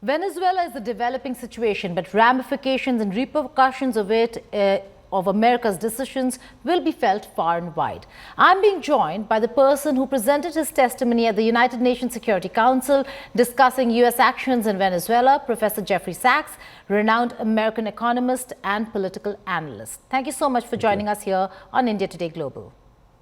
Venezuela is a developing situation, but ramifications and repercussions of of America's decisions will be felt far and wide. I'm being joined by the person who presented his testimony at the United Nations Security Council discussing U.S. actions in Venezuela, Professor Jeffrey Sachs, renowned American economist and political analyst. Thank you so much for joining us here on India Today Global.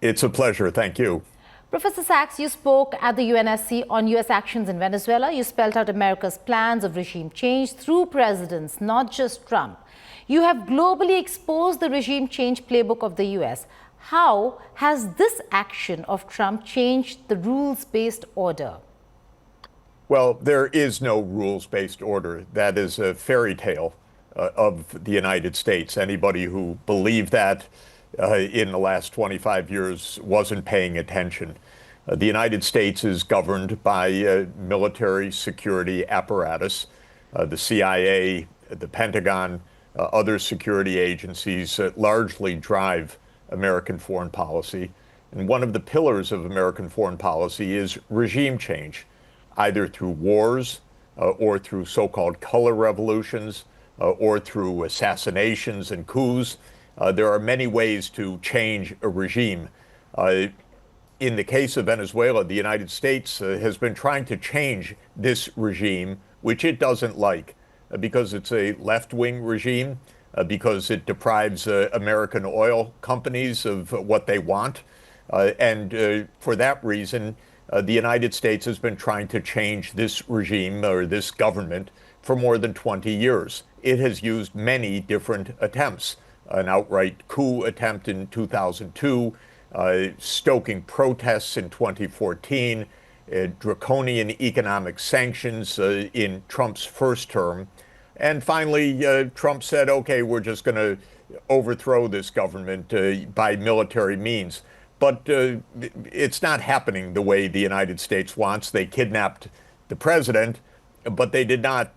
It's a pleasure. Thank you. Professor Sachs, you spoke at the UNSC on U.S. actions in Venezuela. You spelled out America's plans of regime change through presidents, not just Trump. You have globally exposed the regime change playbook of the U.S. How has this action of Trump changed the rules-based order? Well, there is no rules-based order. That is a fairy tale of the United States. Anybody who believed that in the last 25 years wasn't paying attention. The United States is governed by a military security apparatus. The CIA, the Pentagon, other security agencies largely drive American foreign policy. And one of the pillars of American foreign policy is regime change, either through wars or through so-called color revolutions or through assassinations and coups. There are many ways to change a regime. In the case of Venezuela, the United States has been trying to change this regime, which it doesn't like, because it's a left-wing regime, because it deprives American oil companies of what they want. And for that reason, the United States has been trying to change this regime or this government for more than 20 years. It has used many different attempts. An outright coup attempt in 2002, stoking protests in 2014, draconian economic sanctions in Trump's first term. And finally, Trump said, okay, we're just going to overthrow this government by military means. But it's not happening the way the United States wants. They kidnapped the president, but they did not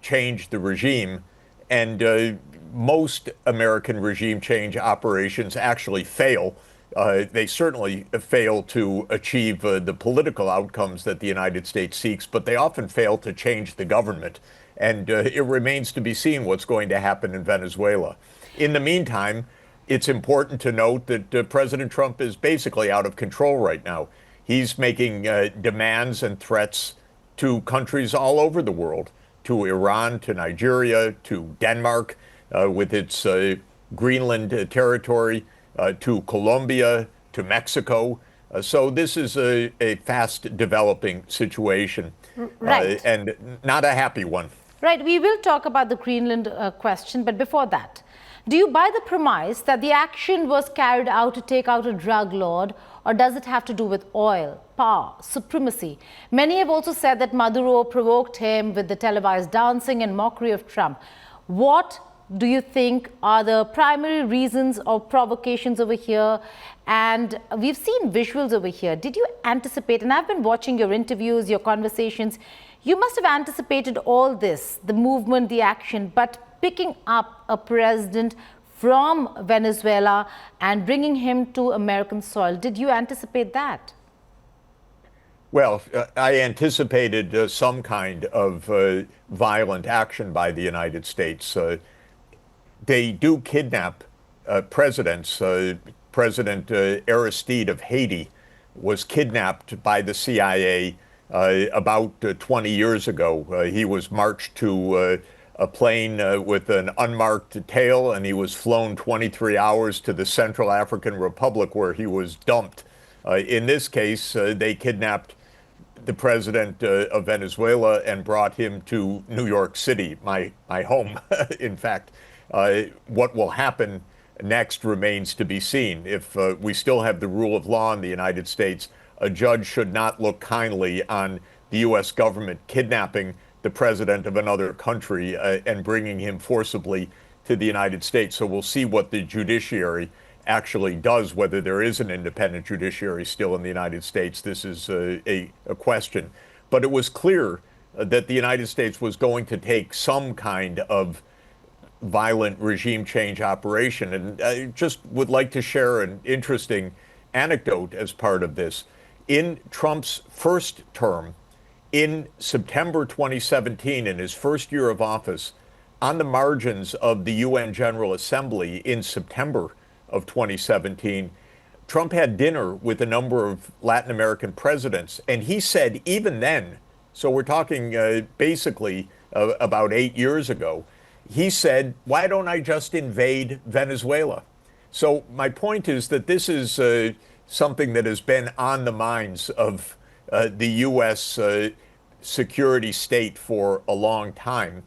change the regime. And most American regime change operations actually fail. They certainly fail to achieve the political outcomes that the United States seeks, but they often fail to change the government. And it remains to be seen what's going to happen in Venezuela. In the meantime, it's important to note that President Trump is basically out of control right now. He's making demands and threats to countries all over the world, to Iran, to Nigeria, to Denmark, with its Greenland territory, to Colombia, to Mexico. So this is a fast developing situation, right. And not a happy one. Right. We will talk about the Greenland question, but before that, do you buy the premise that the action was carried out to take out a drug lord, or does it have to do with oil, power, supremacy? Many have also said that Maduro provoked him with the televised dancing and mockery of Trump. What do you think are the primary reasons of provocations over here? And we've seen visuals over here. Did you anticipate, and I've been watching your interviews, your conversations, you must have anticipated all this, the movement, the action, but picking up a president from Venezuela and bringing him to American soil, did you anticipate that? Well, I anticipated some kind of violent action by the United States. They do kidnap presidents. President Aristide of Haiti was kidnapped by the CIA about 20 years ago. He was marched to a plane with an unmarked tail, and he was flown 23 hours to the Central African Republic, where he was dumped. In this case, they kidnapped the president of Venezuela and brought him to New York City, my home, in fact. What will happen next remains to be seen. If we still have the rule of law in the United States, a judge should not look kindly on the U.S. government kidnapping the president of another country and bringing him forcibly to the United States. So we'll see what the judiciary actually does, whether there is an independent judiciary still in the United States. This is a question. But it was clear that the United States was going to take some kind of violent regime change operation. And I just would like to share an interesting anecdote as part of this. In Trump's first term, in September 2017, in his first year of office, on the margins of the UN General Assembly in September of 2017, Trump had dinner with a number of Latin American presidents, and he said even then, so we're talking basically about 8 years ago, he said, why don't I just invade Venezuela? So my point is that this is something that has been on the minds of the U.S. Security state for a long time.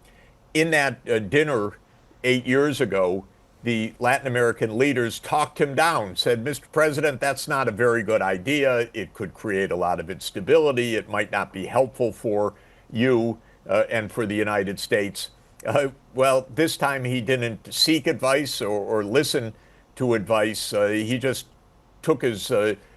In that dinner 8 years ago, the Latin American leaders talked him down, said, Mr. President, that's not a very good idea. It could create a lot of instability. It might not be helpful for you and for the United States. Well, this time he didn't seek advice or listen to advice. He just took his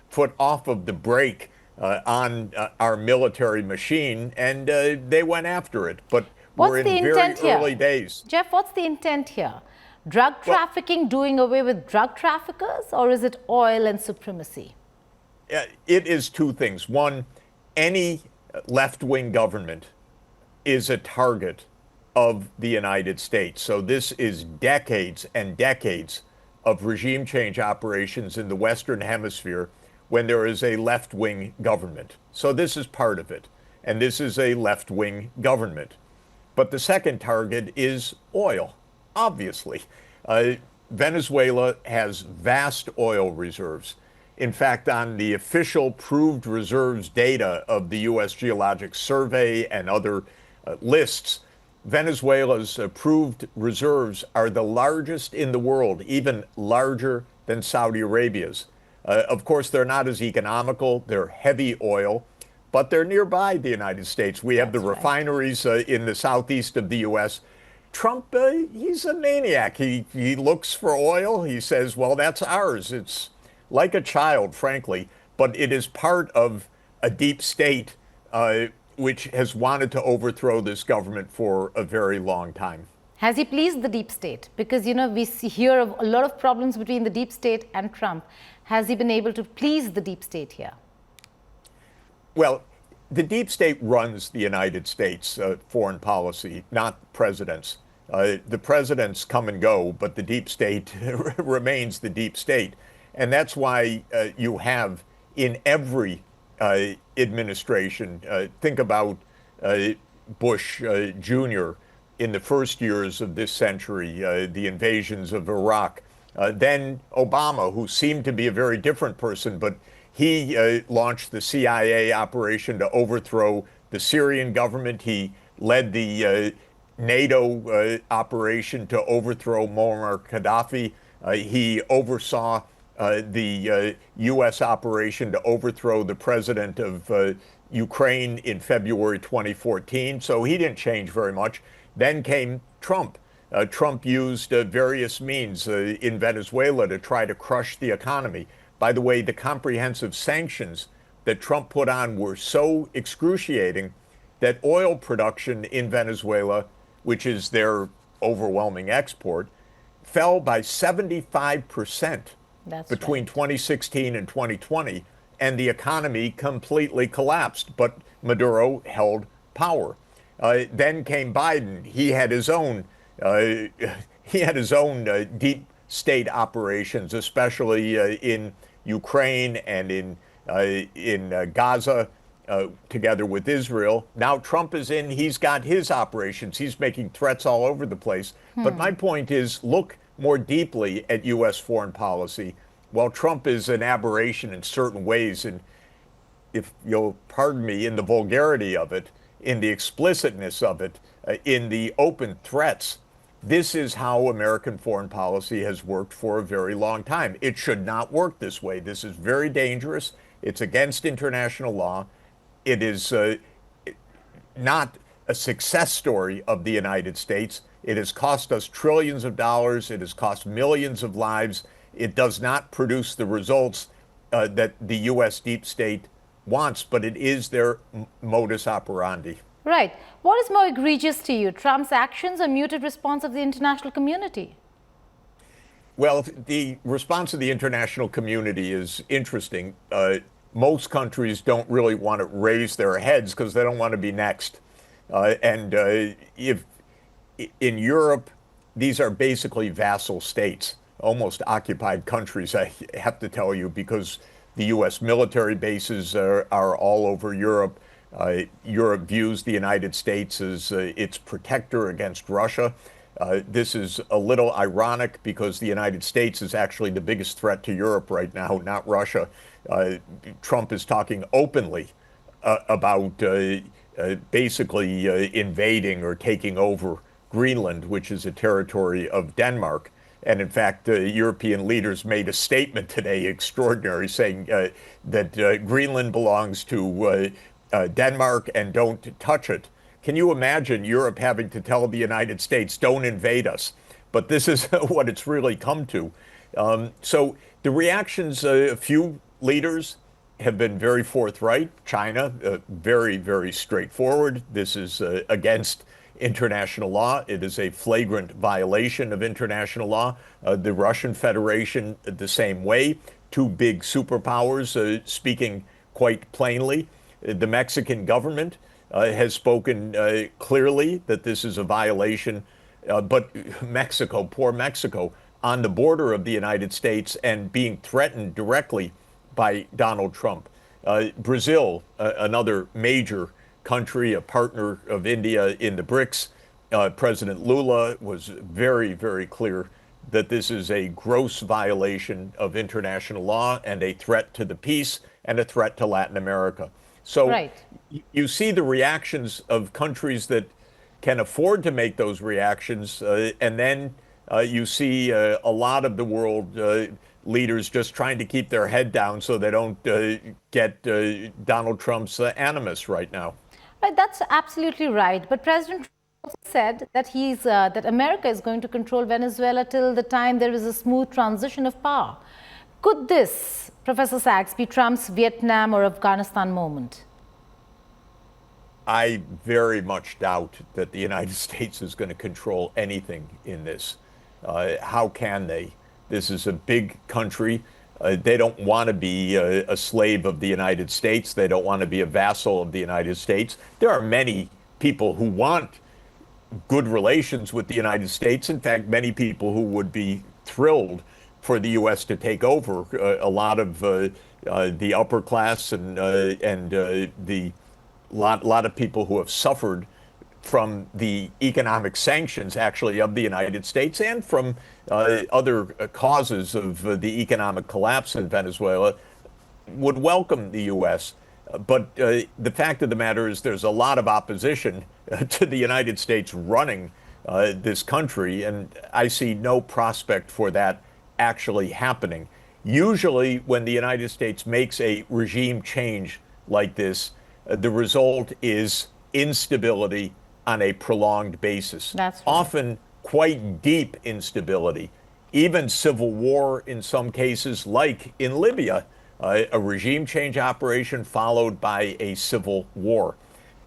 foot off of the brake on our military machine, and they went after it. But we're in very early days. Jeff, what's the intent here? Drug trafficking, doing away with drug traffickers, or is it oil and supremacy? It is two things. One, any left-wing government is a target of the United States. So this is decades and decades of regime change operations in the Western Hemisphere when there is a left-wing government. So this is part of it. And this is a left-wing government. But the second target is oil, obviously. Venezuela has vast oil reserves. In fact, on the official proved reserves data of the U.S. Geologic Survey and other lists, Venezuela's proved reserves are the largest in the world, even larger than Saudi Arabia's. Of course, they're not as economical. They're heavy oil, but they're nearby the United States. We have the refineries in the southeast of the U.S. Trump, he's a maniac. He looks for oil. He says, well, that's ours. It's like a child, frankly, but it is part of a deep state which has wanted to overthrow this government for a very long time. Has he pleased the deep state? Because, you know, we hear of a lot of problems between the deep state and Trump. Has he been able to please the deep state here? Well, the deep state runs the United States foreign policy, not presidents. The presidents come and go, but the deep state remains the deep state. And that's why you have in every administration, think about Bush Jr. in the first years of this century, the invasions of Iraq. Then Obama, who seemed to be a very different person, but he launched the CIA operation to overthrow the Syrian government. He led the NATO operation to overthrow Muammar Gaddafi. He oversaw the U.S. operation to overthrow the president of Ukraine in February 2014. So he didn't change very much. Then came Trump. Trump used various means in Venezuela to try to crush the economy. By the way, the comprehensive sanctions that Trump put on were so excruciating that oil production in Venezuela, which is their overwhelming export, fell by 75% between 2016 and 2020, and the economy completely collapsed. But Maduro held power. Then came Biden. He had his own deep state operations, especially in Ukraine and in Gaza, together with Israel. Now Trump is in, he's got his operations. He's making threats all over the place. But my point is, look more deeply at U.S. foreign policy. While Trump is an aberration in certain ways, and if you'll pardon me, in the vulgarity of it, in the explicitness of it, in the open threats, this is how American foreign policy has worked for a very long time. It should not work this way. This is very dangerous. It's against international law. It is not a success story of the United States. It has cost us trillions of dollars. It has cost millions of lives. It does not produce the results that the U.S. deep state wants, but it is their modus operandi. Right. What is more egregious to you, Trump's actions or muted response of the international community? Well, the response of the international community is interesting. most countries don't really want to raise their heads because they don't want to be next. If in Europe, these are basically vassal states, almost occupied countries, I have to tell you, because the U.S. military bases are all over Europe. Europe views the United States as its protector against Russia. This is a little ironic because the United States is actually the biggest threat to Europe right now, not Russia. Trump is talking openly about basically invading or taking over Greenland, which is a territory of Denmark. And in fact, European leaders made a statement today, extraordinary, saying that Greenland belongs to Denmark and don't touch it. Can you imagine Europe having to tell the United States, don't invade us? But this is what it's really come to. So the reactions, a few leaders have been very forthright. China, very, very straightforward. This is against international law. It is a flagrant violation of international law. The Russian Federation, the same way. Two big superpowers speaking quite plainly. The Mexican government has spoken clearly that this is a violation. But Mexico, poor Mexico, on the border of the United States and being threatened directly by Donald Trump. Brazil, another major country, a partner of India in the BRICS. President Lula was very, very clear that this is a gross violation of international law and a threat to the peace and a threat to Latin America. So Right. you see the reactions of countries that can afford to make those reactions, and then you see a lot of the world leaders just trying to keep their head down so they don't get Donald Trump's animus right now. Right, that's absolutely right. But President Trump also said that that America is going to control Venezuela till the time there is a smooth transition of power. Could this, Professor Sachs, be Trump's Vietnam or Afghanistan moment? I very much doubt that the United States is going to control anything in this. How can they? This is a big country. They don't want to be a slave of the United States. They don't want to be a vassal of the United States. There are many people who want good relations with the United States. In fact, many people who would be thrilled for the U.S. to take over. A lot of the upper class and the lot of people who have suffered from the economic sanctions, actually, of the United States and from other causes of the economic collapse in Venezuela, would welcome the U.S. But the fact of the matter is there's a lot of opposition to the United States running this country, and I see no prospect for that actually happening. Usually, when the United States makes a regime change like this, the result is instability on a prolonged basis. That's right. Often quite deep instability, even civil war in some cases, like in Libya, a regime change operation followed by a civil war.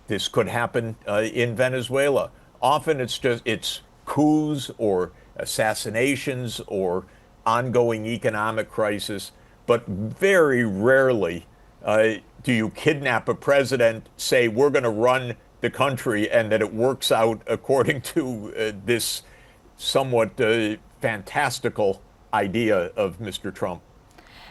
This could happen in Venezuela. Often it's coups or assassinations or ongoing economic crisis, but very rarely do you kidnap a president, say we're going to run the country, and that it works out according to this somewhat fantastical idea of Mr. Trump.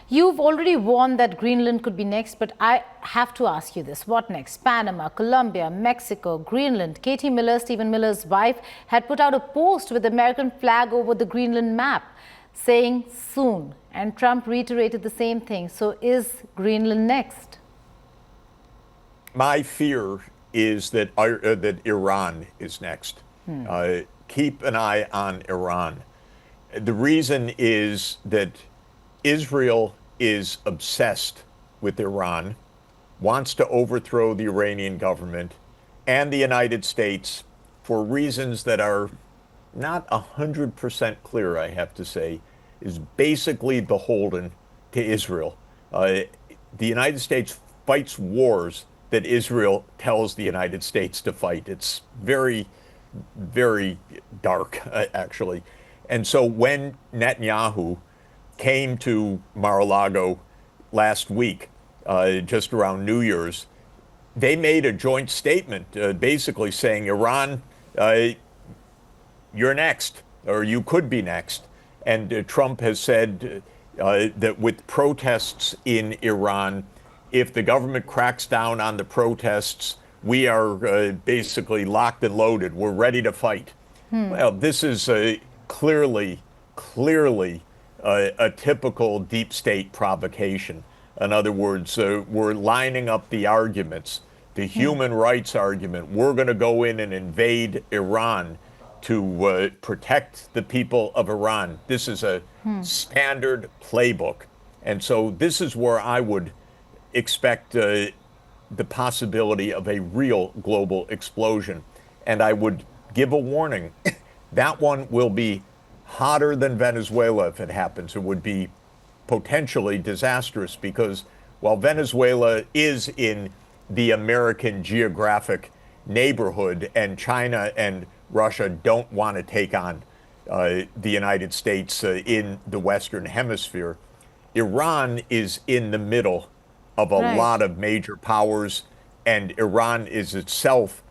You've already warned that Greenland could be next, but I have to ask you this. What next? Panama, Colombia, Mexico, Greenland. Katie Miller, Stephen Miller's wife, had put out a post with the American flag over the Greenland map saying soon. And Trump reiterated the same thing. So is Greenland next? My fear is that Iran is next. Keep an eye on Iran. The reason is that Israel is obsessed with Iran, wants to overthrow the Iranian government and the United States for reasons that are not 100% clear, I have to say, is basically beholden to Israel. The United States fights wars that Israel tells the United States to fight. It's very, very dark, actually. And so when Netanyahu came to Mar-a-Lago last week just around New Year's, they made a joint statement basically saying, Iran, you're next, or you could be next. And Trump has said that with protests in Iran, if the government cracks down on the protests, we are basically locked and loaded. We're ready to fight. Well, this is clearly a typical deep state provocation. In other words, we're lining up the arguments, the human rights argument. We're going to go in and invade Iran to protect the people of Iran. This is a standard playbook. And so this is where I would expect the possibility of a real global explosion. And I would give a warning. That one will be hotter than Venezuela if it happens. It would be potentially disastrous because while Venezuela is in the American geographic neighborhood and China and Russia don't want to take on the United States in the Western Hemisphere, Iran is in the middle of a lot of major powers, and Iran is itself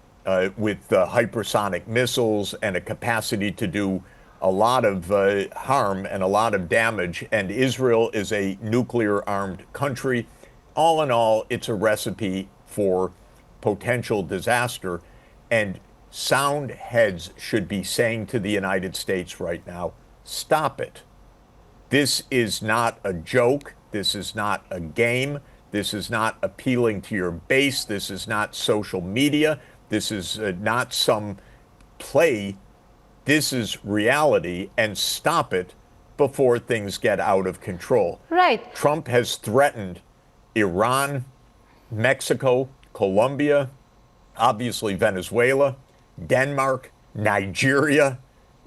with hypersonic missiles and a capacity to do a lot of harm and a lot of damage, and Israel is a nuclear-armed country. All in all, it's a recipe for potential disaster, and sound heads should be saying to the United States right now, stop it. This is not a joke. This is not a game. This is not appealing to your base. This is not social media. This is not some play. This is reality, and stop it before things get out of control. Right. Trump has threatened Iran, Mexico, Colombia, obviously Venezuela, Denmark, Nigeria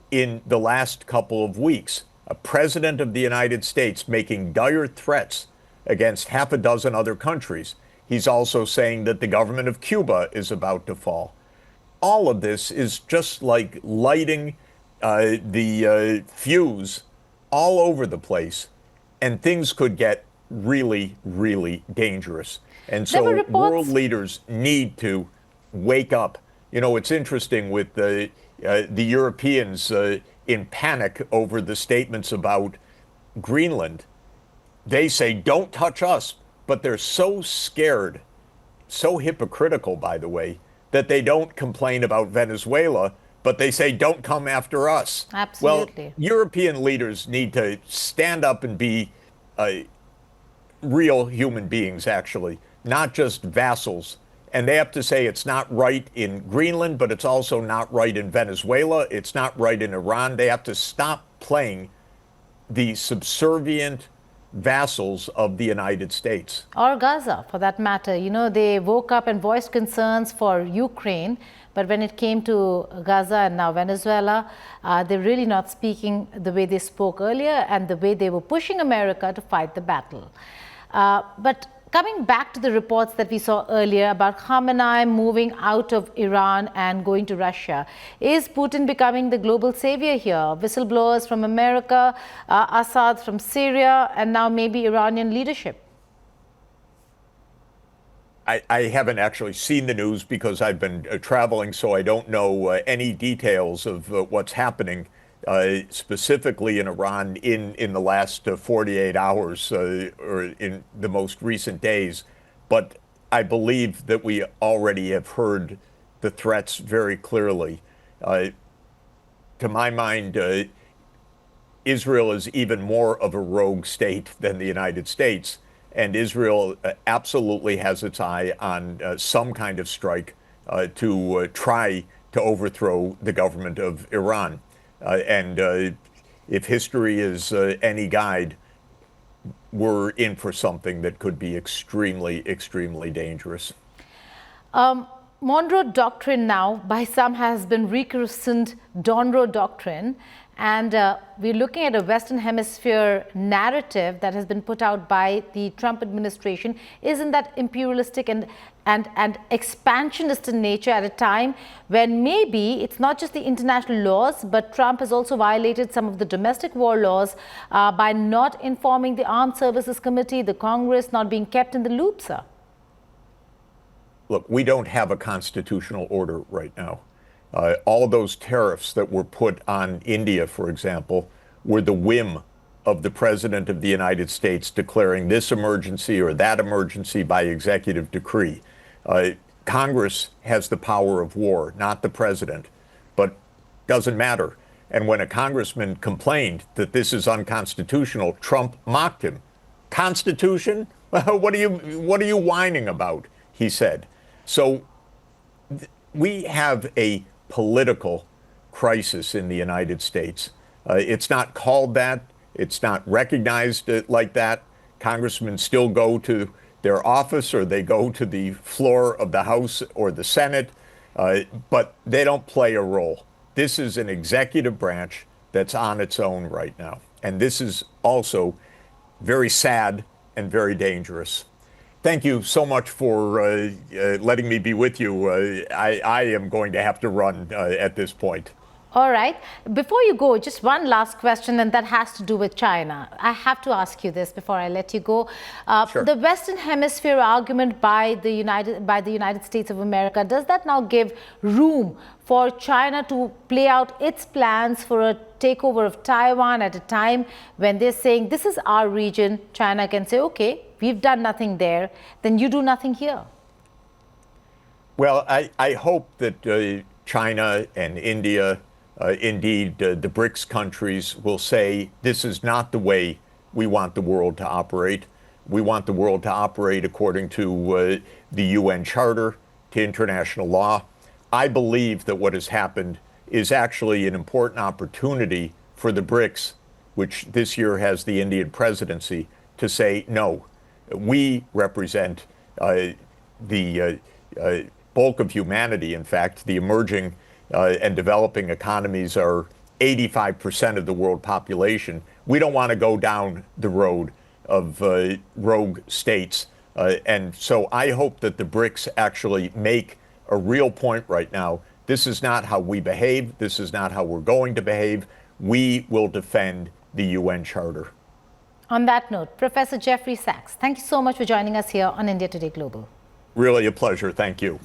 in the last couple of weeks. A president of the United States making dire threats against half a dozen other countries. He's also saying that the government of Cuba is about to fall. All of this is just like lighting the fuse all over the place, and things could get really, really dangerous. And so world leaders need to wake up. You know, it's interesting with the Europeans in panic over the statements about Greenland. They say, don't touch us, but they're so scared, so hypocritical, by the way, that they don't complain about Venezuela, but they say, don't come after us. Absolutely. Well, European leaders need to stand up and be real human beings, actually, not just vassals. And they have to say it's not right in Greenland, but it's also not right in Venezuela. It's not right in Iran. They have to stop playing the subservient vassals of the United States. Or Gaza, for that matter. You know, they woke up and voiced concerns for Ukraine, but when it came to Gaza and now Venezuela, they're really not speaking the way they spoke earlier and the way they were pushing America to fight the battle. But coming back to the reports that we saw earlier about Khamenei moving out of Iran and going to Russia, is Putin becoming the global savior here? Whistleblowers from America, Assad from Syria, and now maybe Iranian leadership. I haven't actually seen the news because I've been traveling, so I don't know any details of what's happening specifically in Iran in the last 48 hours or in the most recent days. But I believe that we already have heard the threats very clearly. To my mind, Israel is even more of a rogue state than the United States. And Israel absolutely has its eye on some kind of strike to try to overthrow the government of Iran. And if history is any guide, we're in for something that could be extremely, extremely dangerous. Monroe Doctrine now, by some, has been rechristened Donroe Doctrine. And we're looking at a Western Hemisphere narrative that has been put out by the Trump administration. Isn't that imperialistic and expansionist in nature at a time when maybe it's not just the international laws, but Trump has also violated some of the domestic war laws by not informing the Armed Services Committee, the Congress, not being kept in the loop, sir? Look, we don't have a constitutional order right now. All of those tariffs that were put on India, for example, were the whim of the President of the United States declaring this emergency or that emergency by executive decree. Congress has the power of war, not the President, but doesn't matter. And when a congressman complained that this is unconstitutional, Trump mocked him. Constitution? What are you whining about? He said. So we have a political crisis in the United States. It's not called that. It's not recognized like that. Congressmen still go to their office or they go to the floor of the House or the Senate, but they don't play a role. This is an executive branch that's on its own right now. And this is also very sad and very dangerous. Thank you so much for letting me be with you. I am going to have to run at this point. All right. Before you go, just one last question, and that has to do with China. I have to ask you this before I let you go. Sure. The Western Hemisphere argument by the United States of America, does that now give room for China to play out its plans for a takeover of Taiwan at a time when they're saying this is our region? China can say, okay, we've done nothing there, then you do nothing here. Well, I hope that China and India, indeed the BRICS countries, will say this is not the way we want the world to operate. We want the world to operate according to the UN Charter, to international law. I believe that what has happened is actually an important opportunity for the BRICS, which this year has the Indian presidency, to say no. We represent the bulk of humanity. In fact, the emerging and developing economies are 85% of the world population. We don't want to go down the road of rogue states. And so I hope that the BRICS actually make a real point right now. This is not how we behave. This is not how we're going to behave. We will defend the UN Charter. On that note, Professor Jeffrey Sachs, thank you so much for joining us here on India Today Global. Really a pleasure. Thank you.